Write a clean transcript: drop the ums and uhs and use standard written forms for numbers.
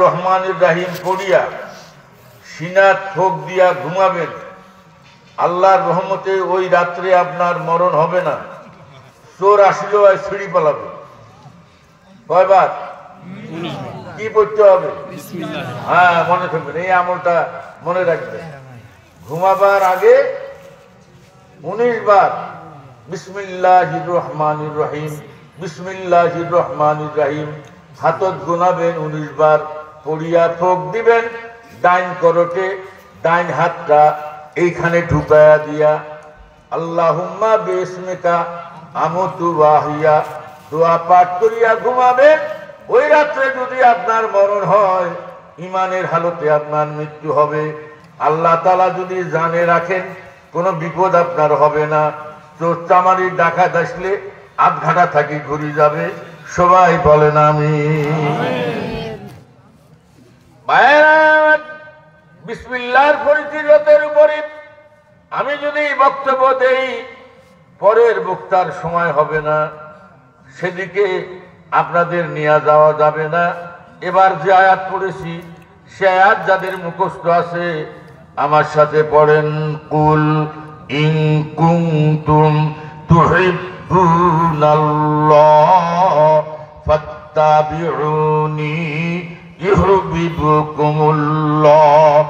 রহমানির রাহিম পড়িয়া সিনা ঠোক দিয়া ঘুমাবেন। আল্লাহর রহমতে ওই রাত্রে আপনার মরণ হবে না। চোর আসলেও ছিঁড়ি পালাবে। কয়বার কি পড়তে হবে? হ্যাঁ, মনে থাকবেন, এই আমলটা মনে রাখবেন। ঘুমাবার আগে 19 বার বিসমিল্লাহির রহমানির রহিম, বিসমিল্লাহির রহমানির রহিম হাতত গুনাবেন 19 বার, পড়িয়া ঠোক দিবেন। ডাইন করতে ডাইন হাতটা এইখানে ঢুকায়া দিয়া আল্লাহুম্মা বিসমিকা আমতু ওয়াহিয়া দোয়া পাঠ করিয়া ঘুমাবেন। ওই রাত্রে যদি আপনার মরণ হয়, ইমানের হালতে আপনার মৃত্যু হবে। আল্লাহ তাআলা যদি জানে রাখেন, কোনো বিপদ আপনার হবে না। চোর চামারির ডাকাত আসলে আধঘাটা থাকি ঘুরে যাবে। সবাই বলেন আমিন। বিসমিল্লাহর ফজিলতের উপরে আমি যদি বক্তব্য দেই, পরের বক্তার সময় হবে না, সেদিকে আপনাদের নিয়ে যাওয়া যাবে না। এবার যে আয়াত পড়েছি, সে আয়াত যাদের মুখস্থ আছে আমার সাথে পড়েন। কুল ইন কুনতুম তুহিব্বুনাল্লাহ ফাত্তাবিউনি ইউহিব্বুকুমুল্লাহ।